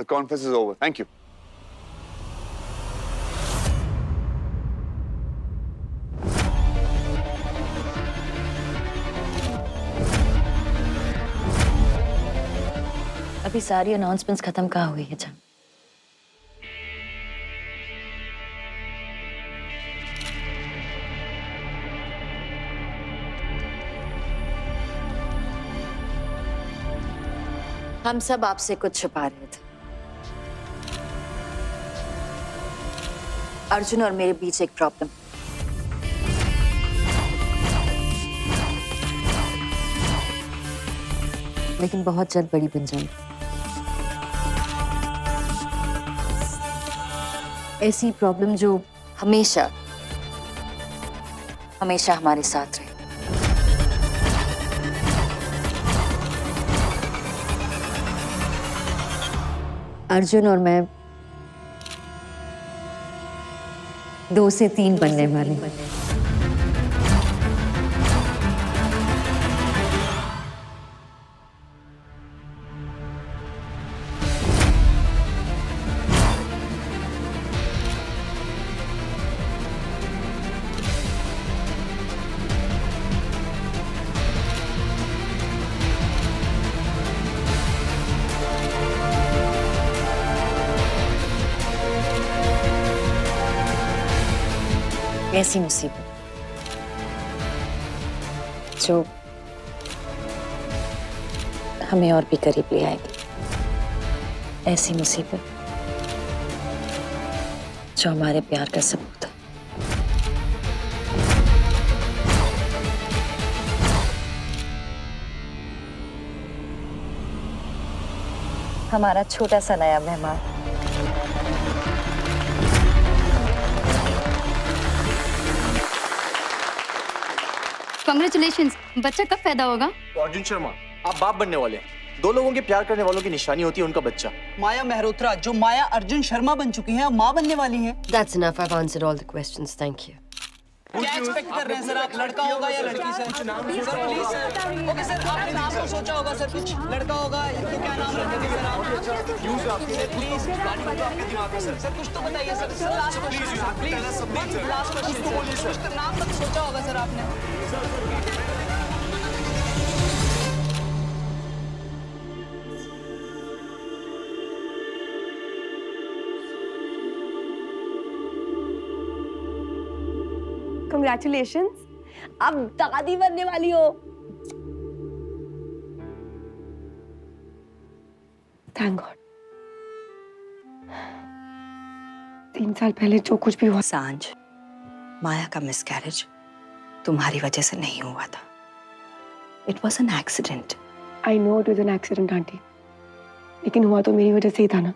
The conference is over. Thank you. अभी सारी announcements खत्म कहाँ हुई है जब? हम सब आपसे कुछ छुपा रहे थे। अर्जुन और मेरे बीच एक प्रॉब्लम, लेकिन बहुत जल्द बड़ी बन जाएगी। ऐसी प्रॉब्लम जो हमेशा हमेशा हमारे साथ रहे। अर्जुन और मैं 2 से 3 बनने वाले। ऐसी मुसीबत जो हमें और भी करीब ले आएगी। ऐसी मुसीबत जो हमारे प्यार का सबूत है। हमारा छोटा सा नया मेहमान। कांग्रेचुलेशंस, बच्चा कब पैदा होगा? अर्जुन शर्मा, आप बाप बनने वाले हैं। 2 लोगों के प्यार करने वालों की निशानी होती है उनका बच्चा। माया मेहरोत्रा जो माया अर्जुन शर्मा बन चुकी हैं, अब माँ बनने वाली हैं। That's enough. I've answered all the questions. Thank you. क्या एक्सपेक्ट कर रहे हैं सर आप? लड़का होगा या लड़की sir? Sir please sir. Okay sir, आपने नाम तो सोचा होगा सर, कुछ लड़का होगा तो क्या नाम रखेंगे सर आप? प्लीज आपके दिमाग में सर कुछ तो बताइए sir. Sir last question please, last question. कुछ तो नाम तक सोचा होगा सर आपने। Congratulations, अब दादी बनने वाली हो। Thank God. 3 साल पहले जो कुछ भी हुआ, सांझ, माया का मिसकैरेज तुम्हारी वजह से नहीं हुआ था। It was an accident. I know it was an accident, aunty, लेकिन हुआ तो मेरी वजह से ही था ना।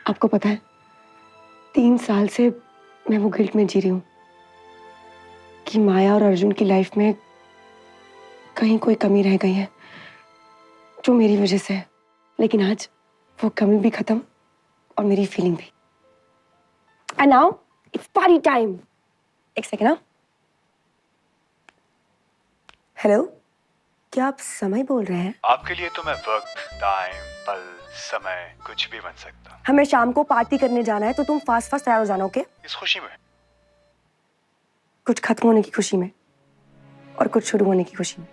आपको पता है 3 साल से मैं वो गिल्ट में जी रही हूँ कि माया और अर्जुन की लाइफ में कहीं कोई कमी रह गई है जो मेरी वजह से है। लेकिन आज वो कमी भी खत्म और मेरी फीलिंग भी। And now it's party time. एक सेकेंड ना। हेलो, क्या आप समय बोल रहे हैं? आपके लिए तो मैं वक्त, टाइम, पल, समय कुछ भी बन सकता हूँ। हमें शाम को पार्टी करने जाना है तो तुम फास्ट फास्ट तैयार हो जाना, ओके? इस खुशी में, कुछ खत्म होने की खुशी में और कुछ शुरू होने की खुशी में।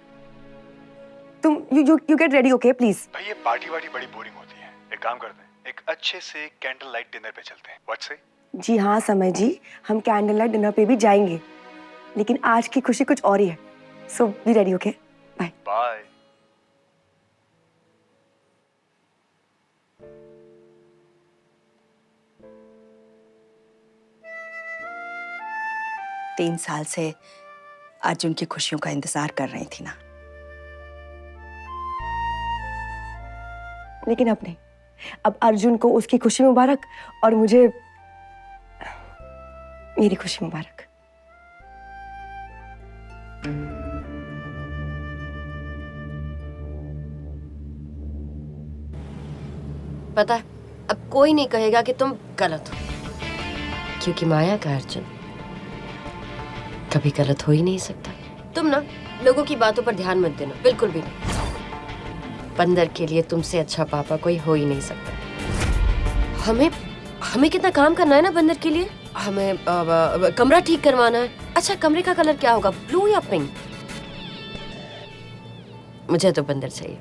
तुम you get ready, okay please? भाई ये पार्टी वार्टी बड़ी बोरिंग होती है। एक काम करते हैं, एक अच्छे से कैंडल लाइट डिनर पे चलते हैं। व्हाट से? जी हाँ समय जी, हम कैंडल लाइट डिनर पे भी जाएंगे, लेकिन आज की खुशी कुछ और ही है। So be ready, okay? Bye bye. तीन साल से अर्जुन की खुशियों का इंतजार कर रही थी ना। लेकिन अब नहीं, अब अर्जुन को उसकी खुशी मुबारक और मुझे मेरी खुशी मुबारक। पता है, अब कोई नहीं कहेगा कि तुम गलत हो, क्योंकि माया का अर्जुन कभी गलत हो ही नहीं सकता। तुम ना लोगों की बातों पर ध्यान मत देना, बिल्कुल भी नहीं। बंदर के लिए तुमसे अच्छा पापा कोई हो ही नहीं सकता। हमें हमें कितना काम करना है ना बंदर के लिए। हमें कमरा ठीक करवाना है। अच्छा, कमरे का कलर क्या होगा, ब्लू या पिंक? मुझे तो बंदर चाहिए।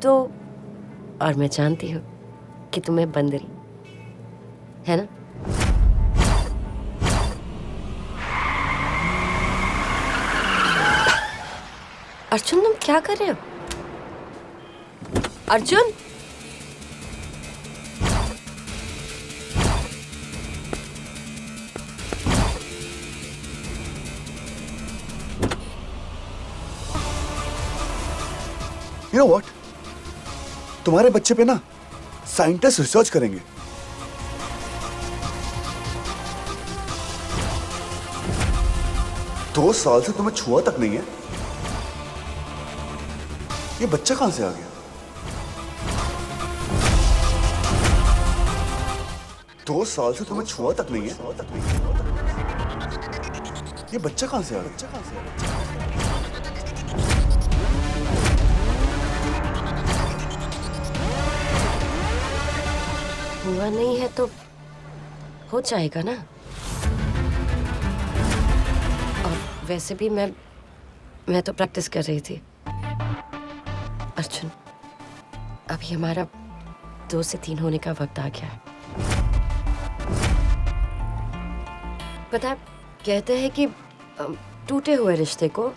तो और मैं जानती हूँ कि तुम्हें बंदरी है ना। अर्जुन, तुम क्या कर रहे हो? Arjun, You know what? तुम्हारे बच्चे पे ना साइंटिस्ट रिसर्च करेंगे। दो साल से तुम्हें छुआ तक नहीं है। ये बच्चा कहां से आ गया? 2 साल से तुम्हें छुआ तक नहीं है। ये बच्चा कहां से आ गया? हुआ नहीं है तो हो जाएगा ना। और वैसे भी मैं तो प्रैक्टिस कर रही थी। अर्जुन, अभी हमारा 2 से 3 होने का वक्त आ गया है। पता है, कहते हैं कि टूटे हुए रिश्ते को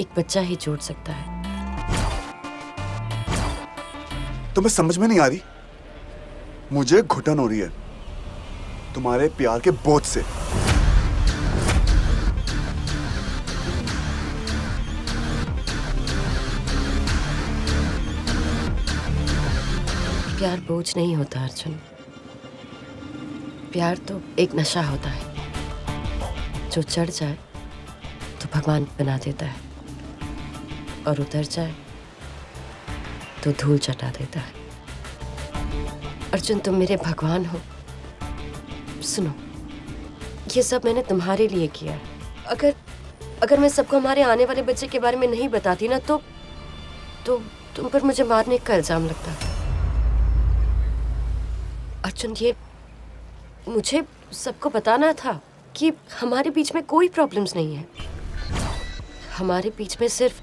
एक बच्चा ही जोड़ सकता है। तुम्हें समझ में नहीं आ रही? मुझे घुटन हो रही है तुम्हारे प्यार के बोझ से। प्यार बोझ नहीं होता अर्जुन। प्यार तो एक नशा होता है जो चढ़ जाए तो भगवान बना देता है, और उतर जाए तो धूल चटा देता है। अर्जुन, तुम मेरे भगवान हो। सुनो, ये सब मैंने तुम्हारे लिए किया है। अगर मैं सबको हमारे आने वाले बच्चे के बारे में नहीं बताती ना तो तुम पर मुझे मारने का इल्जाम लगता। अर्जुन, ये मुझे सबको बताना था कि हमारे बीच में कोई प्रॉब्लम्स नहीं है। हमारे बीच में सिर्फ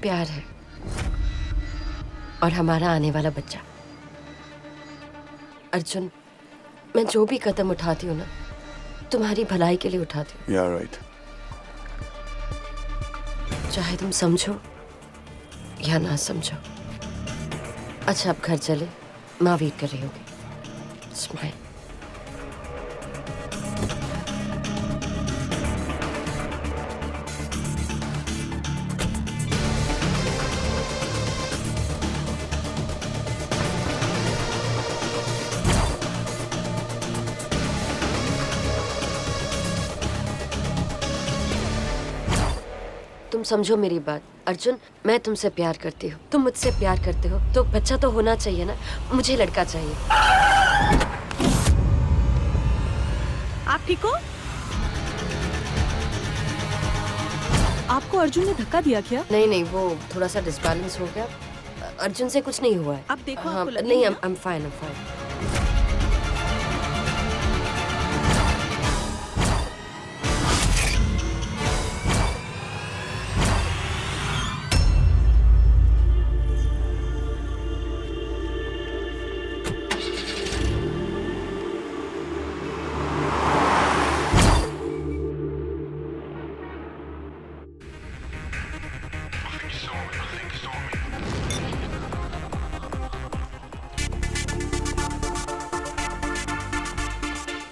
प्यार है और हमारा आने वाला बच्चा। अर्जुन, मैं जो भी कदम उठाती हूँ ना, तुम्हारी भलाई के लिए उठाती हूँ। Yeah, right. चाहे तुम समझो या ना समझो। अच्छा, अब घर चले, माँ वेट कर रही होगी। स्माइल। तुम समझो मेरी बात अर्जुन, मैं तुमसे प्यार करती हूँ, तुम मुझसे प्यार करते हो, तो बच्चा तो होना चाहिए ना। मुझे लड़का चाहिए। आप ठीक हो? आपको अर्जुन ने धक्का दिया क्या? नहीं, वो थोड़ा सा डिसबैलेंस हो गया। अर्जुन से कुछ नहीं हुआ है। अब देखो, हाँ, आपको लगी नहीं, ना? I'm fine.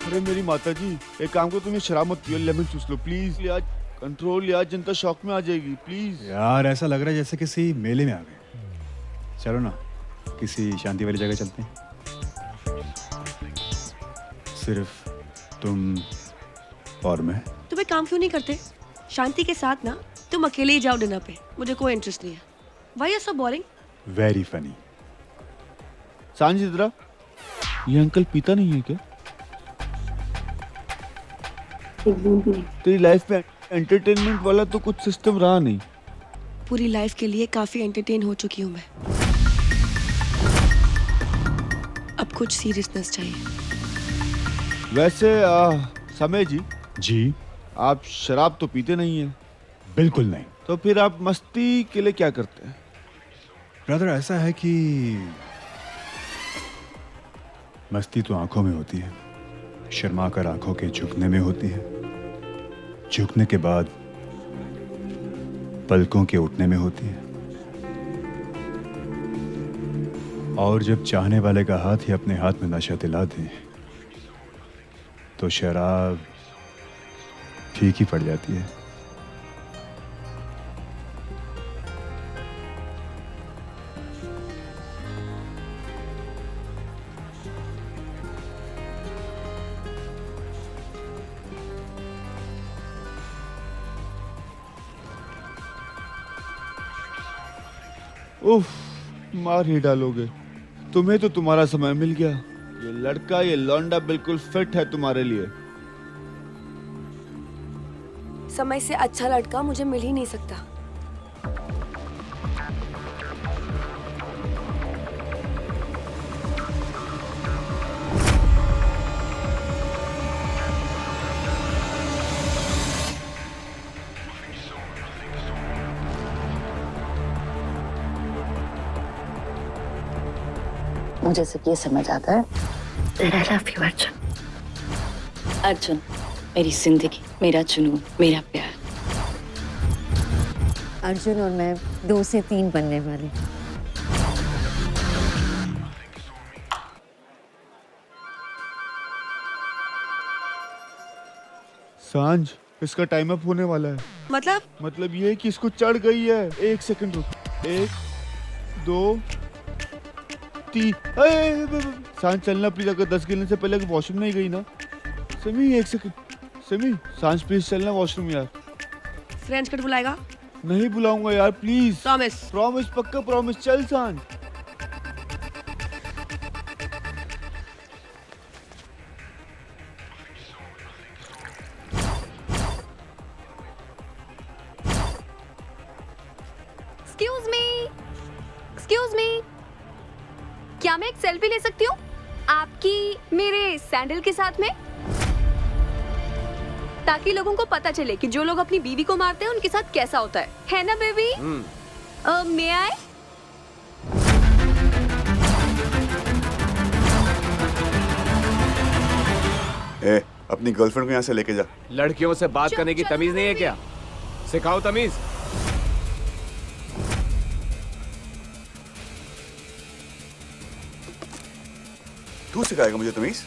अरे मेरी माता जी, एक काम करो, तुम शराब मत पियो, लेमन चूस लो प्लीज। यार कंट्रोल, यार जनता शॉक में आ जाएगी प्लीज। यार ऐसा लग रहा है जैसे किसी मेले में आ गए। चलो ना, किसी शांति वाली जगह चलते हैं। सिर्फ तुम और मैं। तुम एक काम क्यों नहीं करते? शांति के साथ ना तुम अकेले ही जाओ डिनर पे, मुझे कोई इंटरेस्ट नहीं है। Why are you so boring? Very funny. सांझ इधर, ये अंकल पीता नहीं है क्या? तेरी लाइफ में एंटरटेनमेंट वाला तो कुछ सिस्टम रहा नहीं। पूरी लाइफ के लिए काफी एंटरटेन हो चुकी हूँ मैं। कुछ सीरियसनेस चाहिए। वैसे समय जी, जी आप शराब तो पीते नहीं हैं, बिल्कुल नहीं। तो फिर आप मस्ती के लिए क्या करते हैं? ब्रदर ऐसा है कि मस्ती तो आंखों में होती है, शर्मा कर आंखों के झुकने में होती है, झुकने के बाद पलकों के उठने में होती है, और जब चाहने वाले का हाथ ही अपने हाथ में नशा दिला दे तो शराब ठीक ही पड़ जाती है। उफ, मार ही डालोगे। तुम्हें तो तुम्हारा समय मिल गया। ये लड़का, ये लौंडा बिल्कुल फिट है तुम्हारे लिए। समय से अच्छा लड़का मुझे मिल ही नहीं सकता। मुझे सिर्फ ये समझ आता है I love you, Arjun. Arjun मेरी जिंदगी, मेरा जुनून, मेरा प्यार। अर्जुन और मैं 2 से 3 बनने वाले। सांझ, इसका टाइम अप होने वाला है। मतलब ये है कि इसको चढ़ गई है। 1 सेकंड रुक। 1 2 3। सांझ चलना प्लीज, अगर 10 गिरने से पहले वॉशरूम नहीं गई ना। समी 1 सेकंड। समी, सांझ प्लीज चलना वॉशरूम यार। फ्रेंच कट बुलाएगा? नहीं बुलाऊंगा यार, प्लीज। प्रॉमिस? प्रॉमिस, पक्का प्रॉमिस। चल सांझ। एक्सक्यूज मी, क्या मैं एक सेल्फी ले सकती हूँ आपकी मेरे सैंडल के साथ में, ताकि लोगों को पता चले कि जो लोग अपनी बीवी को मारते हैं उनके साथ कैसा होता है ना बेबी? मे आई? ए, अपनी गर्लफ्रेंड को यहाँ से लेके जा। लड़कियों से बात करने की तमीज नहीं है क्या? सिखाओ तमीज। तू सिखाएगा मुझे तमीज?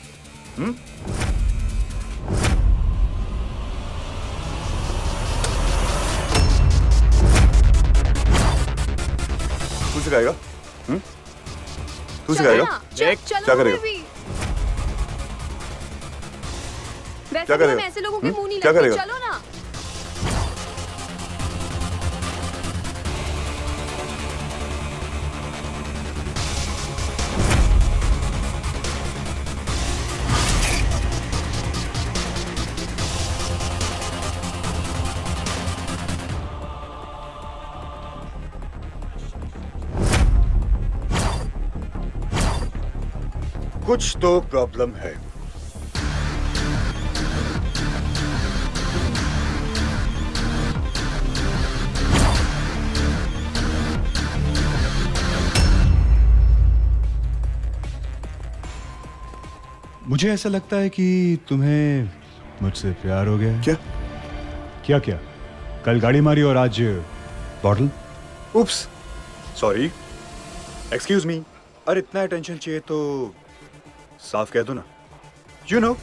तू सिखाएगा? तू सिखाएगा? क्या करेगा? क्या करेगा? ऐसे लोगों के मुंह नहीं क्या लगते, करेगा? चलो ना। कुछ तो प्रॉब्लम है। मुझे ऐसा लगता है कि तुम्हें मुझसे प्यार हो गया है। क्या? क्या? कल गाड़ी मारी और आज बॉटल? उप्स, सॉरी, एक्सक्यूज मी। अरे इतना अटेंशन चाहिए तो साफ कह दो ना। यू नो,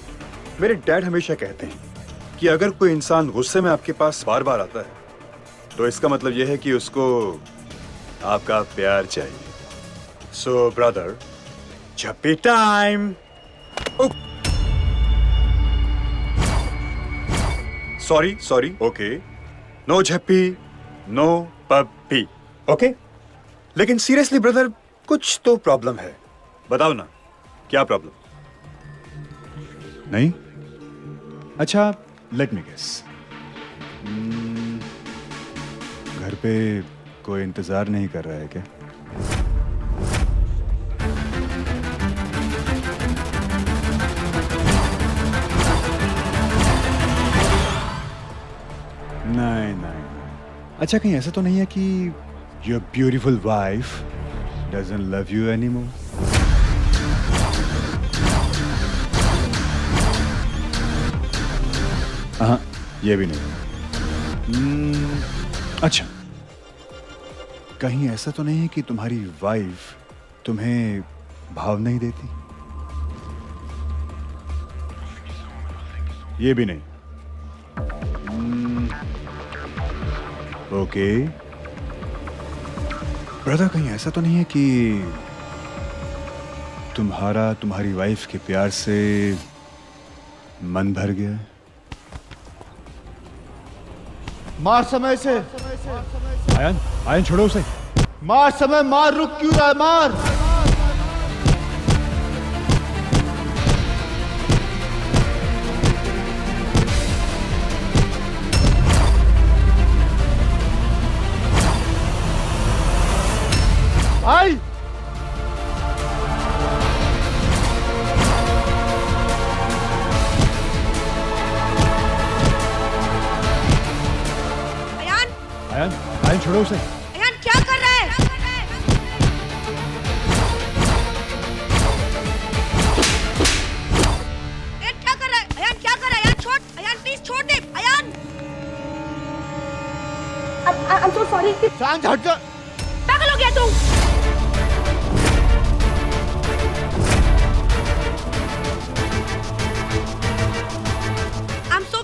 मेरे डैड हमेशा कहते हैं कि अगर कोई इंसान गुस्से में आपके पास बार बार आता है तो इसका मतलब यह है कि उसको आपका प्यार चाहिए। सो ब्रदर, झप्पी टाइम। सॉरी, ओके, नो झप्पी, नो पप्पी, ओके? लेकिन सीरियसली ब्रदर, कुछ तो प्रॉब्लम है। बताओ ना, क्या प्रॉब्लम? नहीं? अच्छा, लेट मी गेस। घर पे कोई इंतजार नहीं कर रहा है क्या? अच्छा कहीं ऐसा तो नहीं है कि your beautiful wife doesn't love you anymore? हाँ, ये भी नहीं। अच्छा, कहीं ऐसा तो नहीं है कि तुम्हारी वाइफ तुम्हें भाव नहीं देती? ये भी नहीं। ओके ब्रदर, कहीं ऐसा तो नहीं है कि तुम्हारी वाइफ के प्यार से मन भर गया है? मार समय से। आयन छोड़ो उसे। मार समय, मार, रुक क्यों रहा है, मार। आई आयन छोड़ो उसे। अयान क्या कर रहा है? अयान क्या कर रहा है? अयान क्या कर रहा है? अयान छोड़, अयान प्लीज छोड़ दे, अयान। I'm so sorry. सांझ हट जा। पागल हो गया तू? I'm so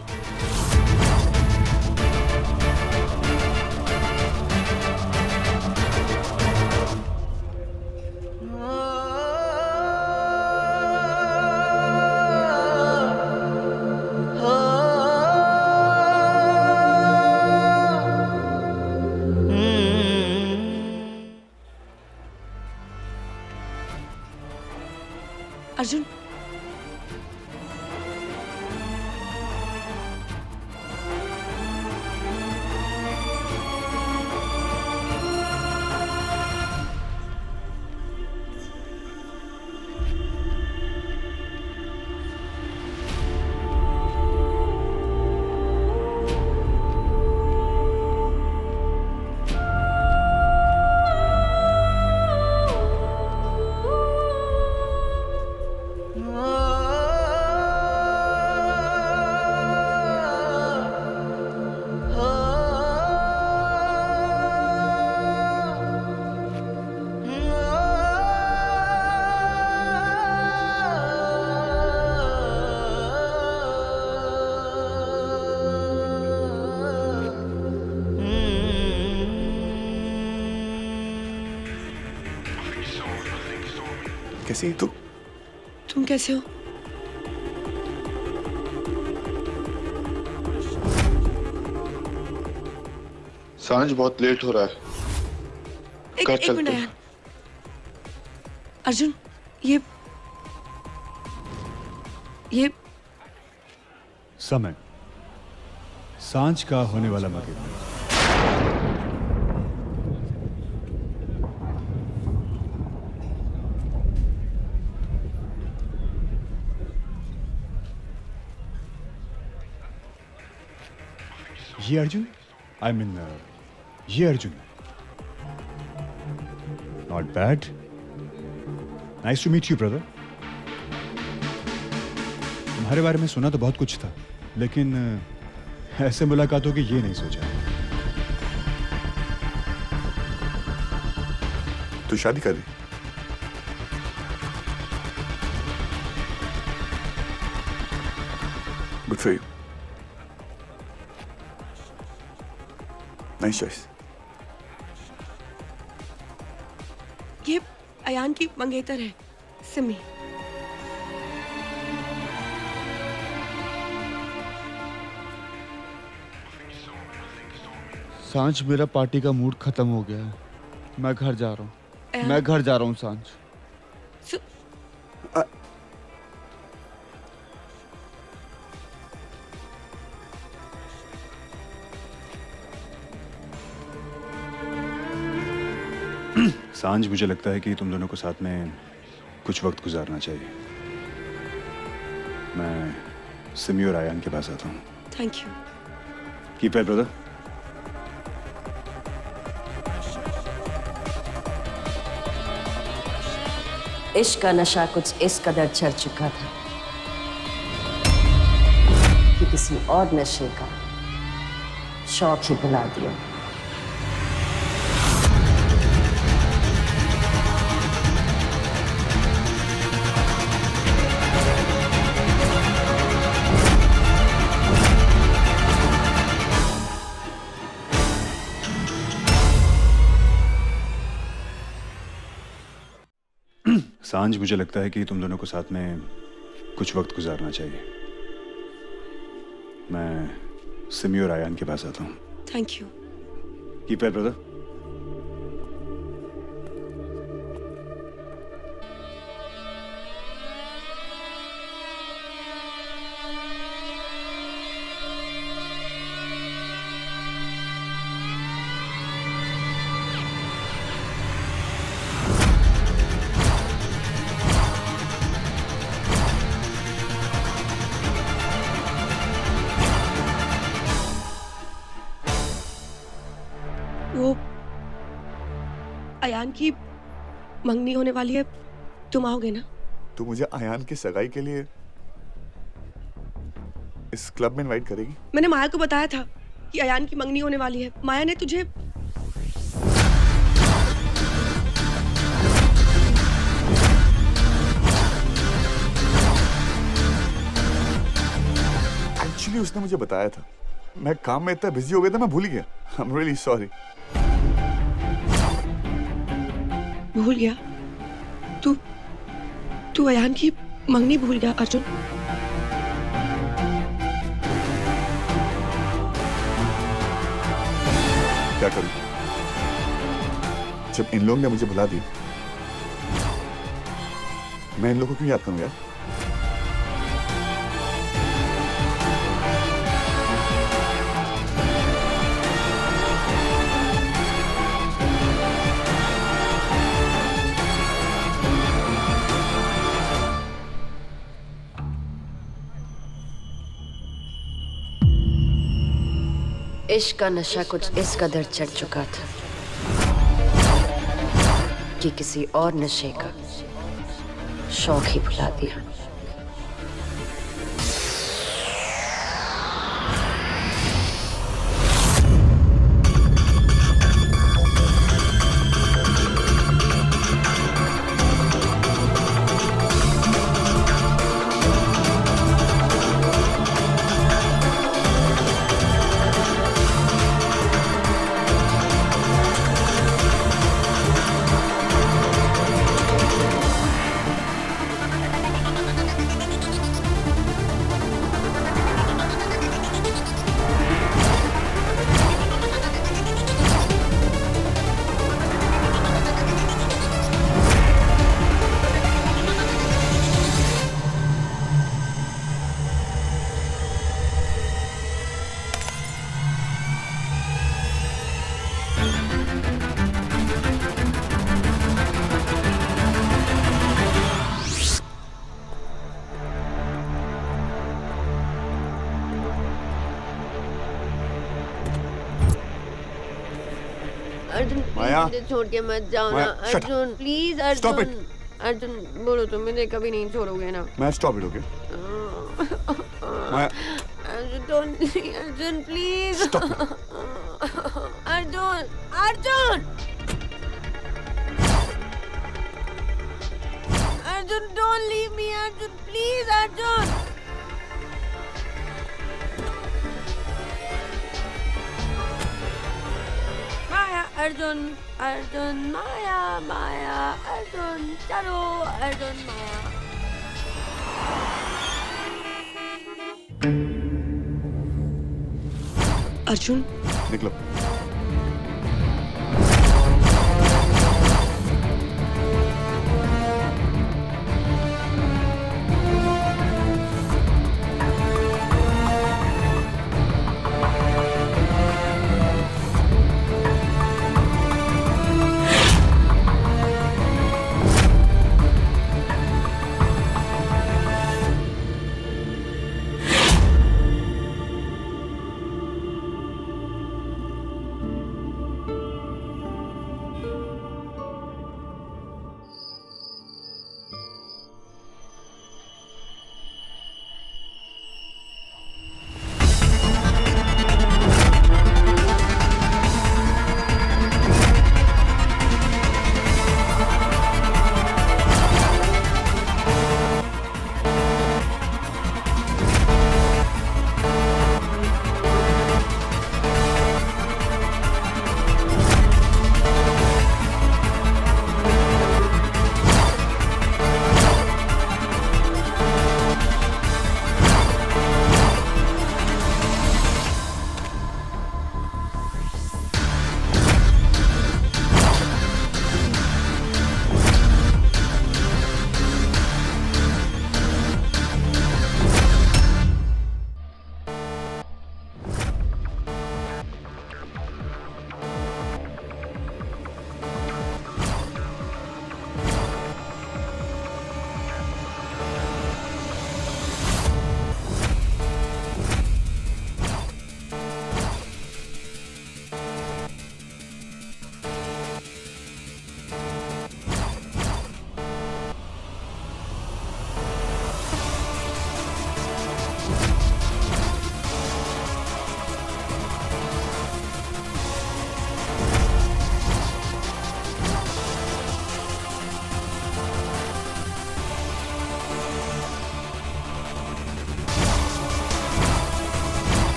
अर्जुन, कैसी है तू? तुम कैसे हो? सांझ बहुत लेट हो रहा है। एक कर मिनट चलते अयान। अर्जुन, ये समय सांझ का होने वाला मगरमच्छ। ये अर्जुन, आई मीन ये Arjun. Not bad. Nice to meet you brother. तुम्हारे बारे में सुना तो बहुत कुछ था, लेकिन ऐसे मुलाकात होगी ये नहीं सोचा। तू शादी कर ली? Good for you. Nice choice. ये अयान की मंगेतर है, सिमी। सांझ, मेरा पार्टी का मूड खत्म हो गया है। मैं घर जा रहा हूँ। मैं घर जा रहा हूँ सांझ। सांझ, मुझे लगता है कि तुम दोनों को साथ में कुछ वक्त गुजारना चाहिए। मैं सिमी और आयान के पास आता हूँ। Thank you. Keep well brother. इश्क का नशा कुछ इस कदर चढ़ चुका था कि किसी और नशे का शौक ही भुला दिया। सांझ, मुझे लगता है कि तुम दोनों को साथ में कुछ वक्त गुजारना चाहिए। मैं सिमी और आयान के पास आता हूँ। Thank you. Keep it brother. वो अयान की मंगनी होने वाली है, तुम आओगे ना? तू मुझे अयान की सगाई के लिए इस क्लब में इनवाइट करेगी? मैंने माया को बताया था कि अयान की मंगनी होने वाली है। माया ने तुझे एक्चुअली उसने मुझे बताया था। मैं काम में इतना बिजी हो गया था, मैं भूल गया। I am really sorry. भूल गया? तू अयान की मंगनी भूल गया अर्जुन? क्या करूं? जब इन लोगों ने मुझे बुला दिया, मैं इन लोगों को क्यों याद करूं यार? इश्क का नशा कुछ इस कदर चढ़ चुका था कि किसी और नशे का शौक ही भुला दिया। अर्जुन माया, मुझे छोड़ के मत जाओ ना अर्जुन, प्लीज अर्जुन। अर्जुन बोलो तुम मुझे कभी नहीं छोड़ोगे ना? मैं stop it, okay? Maya, Arjun Arjun please. Arjun Arjun Arjun don't leave me Arjun, please Arjun. Maya Arjun Arjun Maya Maya Arjun चलो अर्जुन माया। अर्जुन निकलो।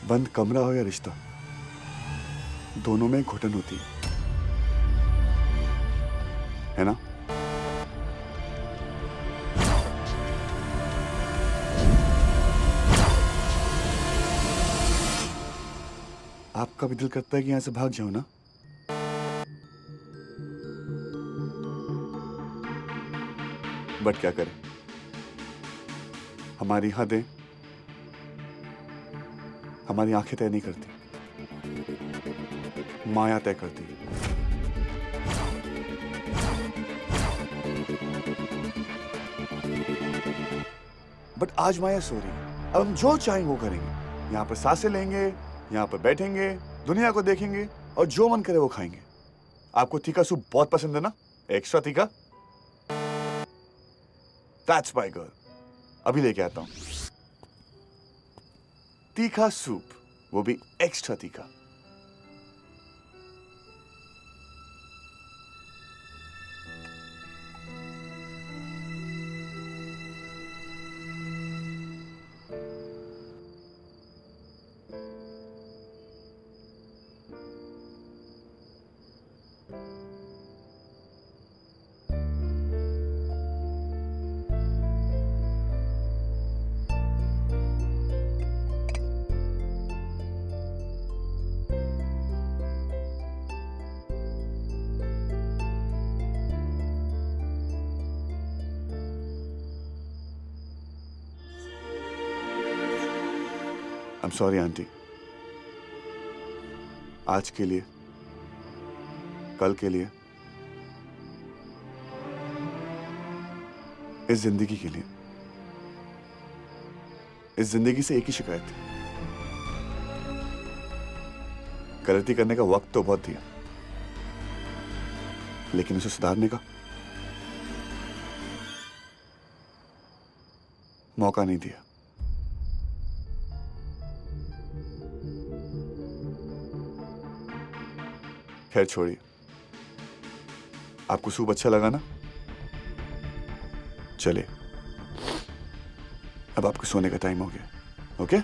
बंद कमरा हो या रिश्ता, दोनों में घुटन होती है ना? आपका भी दिल करता है कि यहां से भाग जाओ ना? बट क्या करें, हमारी हदें हमारी आंखें तय नहीं करती, माया तय करती है। बट आज माया सो रही है, अब हम जो चाहेंगे वो करेंगे। यहाँ पर सांसें लेंगे, यहाँ पर बैठेंगे, दुनिया को देखेंगे और जो मन करे वो खाएंगे। आपको तीखा सूप बहुत पसंद है ना? एक्स्ट्रा तीखा? That's my girl. अभी लेके आता हूं तीखा सूप, वो भी एक्स्ट्रा तीखा। I'm sorry आंटी, आज के लिए, कल के लिए, इस जिंदगी के लिए। इस जिंदगी से एक ही शिकायत थी, गलती करने का वक्त तो बहुत दिया, लेकिन उसे सुधारने का मौका नहीं दिया। खैर छोड़िए, आपको सूप अच्छा लगा ना? चले, अब आपको सोने का टाइम हो गया। ओके?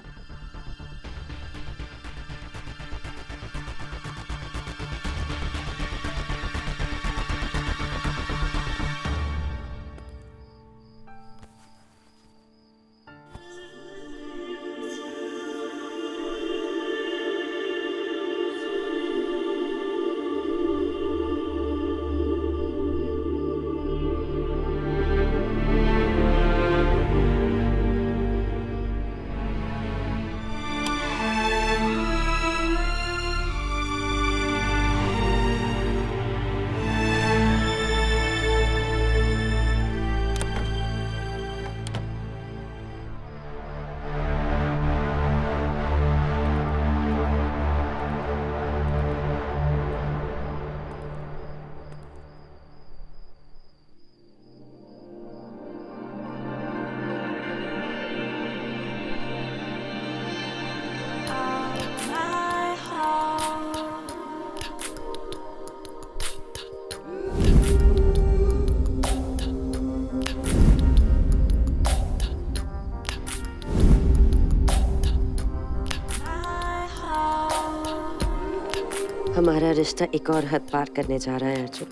हमारा रिश्ता एक और हद पार करने जा रहा है अर्जुन।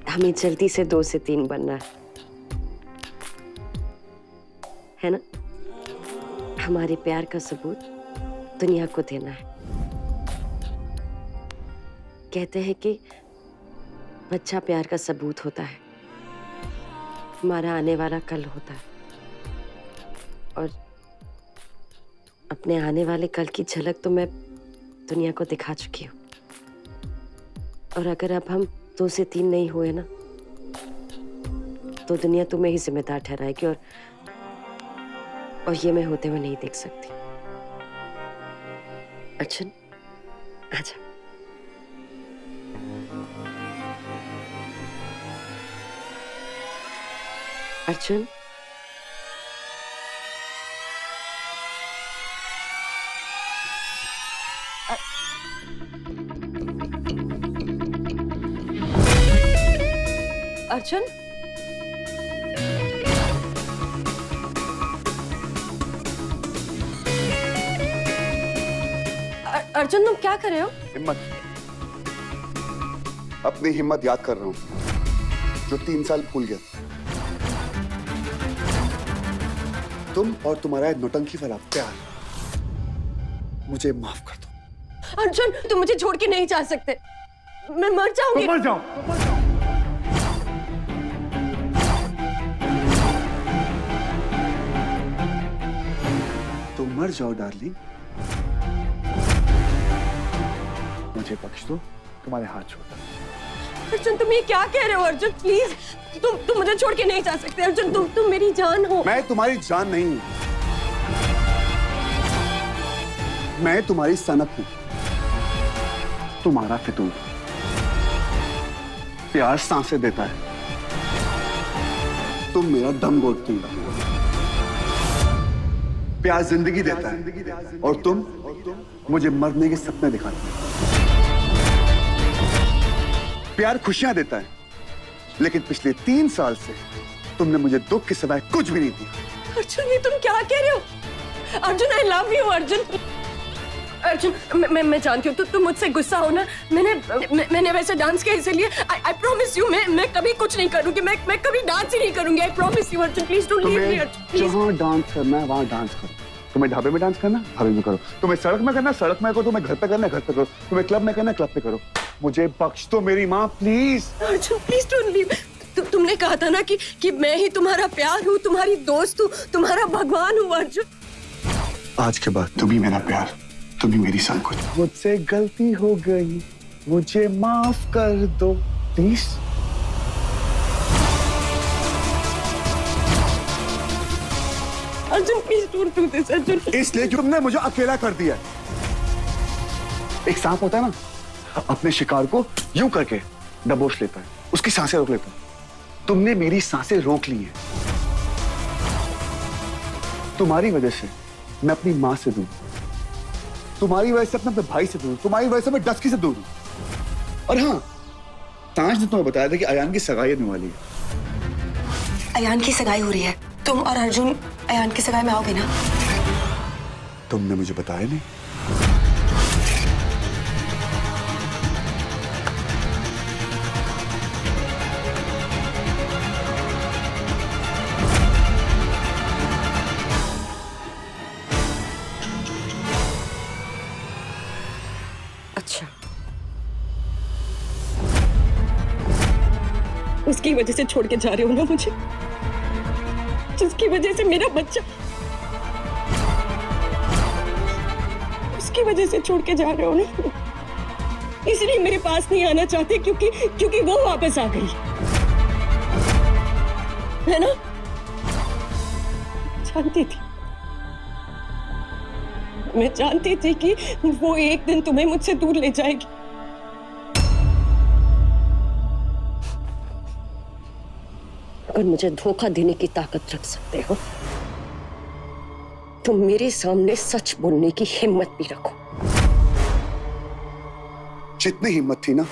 हमें जल्दी से 2 से 3 बनना है ना? हमारे प्यार का सबूत दुनिया को देना है। कहते हैं कि बच्चा प्यार का सबूत होता है, हमारा आने वाला कल होता है, और अपने आने वाले कल की झलक तो मैं दुनिया को दिखा चुकी हूँ। और अगर अब हम 2 से 3 नहीं हुए ना, तो दुनिया तुम्हें ही जिम्मेदार ठहराएगी, और ये मैं होते हुए नहीं देख सकती। अर्जुन, आजा। अर्जुन, अर्जुन, अर्जुन तुम क्या कर रहे हो? हिम्मत, अपनी हिम्मत याद कर रहा हूं जो 3 साल भूल गया। तुम और तुम्हारा नौटंकी वाला प्यार, मुझे माफ कर दो। अर्जुन तुम मुझे छोड़ के नहीं जा सकते, मैं मर जाऊंगी। तो मर जाओ। तो मर जाओ डार्लिंग, मुझे बख्श दो, तुम्हारे हाथ छोड़। अर्जुन तुम ये क्या कह रहे हो? अर्जुन प्लीज, तुम मुझे छोड़ के नहीं जा सकते। अर्जुन तुम मेरी जान हो। मैं तुम्हारी जान नहीं हूं, मैं तुम्हारी सनक हूं, तुम्हारा फितूर। प्यार सांसें देता है, तुम मेरा दम घोटती हो। प्यार जिंदगी देता है और तुम मुझे मरने के सपने दिखाते हो। प्यार खुशियां देता है, लेकिन पिछले 3 साल से तुमने मुझे दुख के सिवाय कुछ भी नहीं दिया। अर्जुन ये तुम क्या कह रहे हो? Arjun I love you Arjun. Arjun मैं जानती हूँ तुम मुझसे गुस्सा हो ना। मैंने वैसे डांस किया इसलिए। आई प्रॉमिस यू मैं कभी कुछ नहीं करूंगी। मैं कभी डांस ही नहीं करूंगी। I promise you Arjun, please don't leave me Arjun. जहाँ डांस करना है वहाँ डांस करो। तुम्हें ढाबे में डांस करना ढाबे में करो, तुम्हें सड़क में करना सड़क में करो, तुम्हें घर पे करना घर पे करो, तुम्हें क्लब में करना क्लब पे करो। मुझे बख्श दो मेरी माँ please. Arjun please don't leave. तुमने कहा था ना कि मैं ही तुम्हारा प्यार हूँ, तुम्हारी दोस्त हूँ, तुम्हारा भगवान हूँ अर्जुन। आज के बाद तुम ही मेरा प्यार, तुम ही मेरी सब कुछ। मुझसे गलती हो गई, मुझे माफ कर दो please. Arjun please don't do this Arjun. इसलिए तुमने मुझे अकेला कर दिया। एक सांप होता है ना, अपने शिकार को यूं करके दबोच लेता है, उसकी सांसें रोक लेता है। तुमने मेरी सांसें रोक ली हैं। तुम्हारी वजह से मैं अपनी माँ से दूर, तुम्हारी वजह से अपने भाई से दूर, तुम्हारी वजह से मैं डस्की से दूर हूं। और हाँ, ताज ने तुम्हें बताया था कि अयान की सगाई होने वाली है। अयान की सगाई हो रही है, तुम और अर्जुन अयान की सगाई में आओगे ना? तुमने मुझे बताया नहीं। अच्छा, उसकी वजह से छोड़ के जा रहे हो ना मुझे, जिसकी वजह से मेरा बच्चा, उसकी वजह से छोड़ के जा रहे हो ना, इसलिए मेरे पास नहीं आना चाहते क्योंकि वो वापस आ गई है ना? जानती थी, मैं जानती थी कि वो एक दिन तुम्हें मुझसे दूर ले जाएगी। अगर मुझे धोखा देने की ताकत रख सकते हो तो मेरे सामने सच बोलने की हिम्मत भी रखो। जितनी हिम्मत थी ना,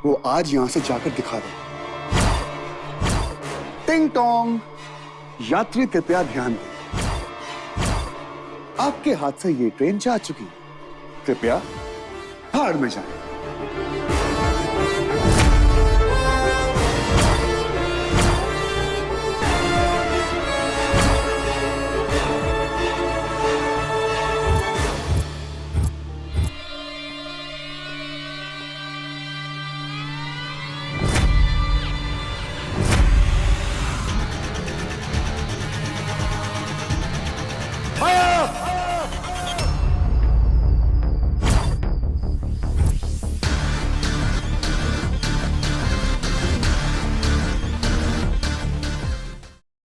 वो आज यहां से जाकर दिखा दो। टिंग टोंग, यात्री कृपया ध्यान दें, आपके हाथ से ये ट्रेन जा चुकी, कृपया भाड़ में जाएं।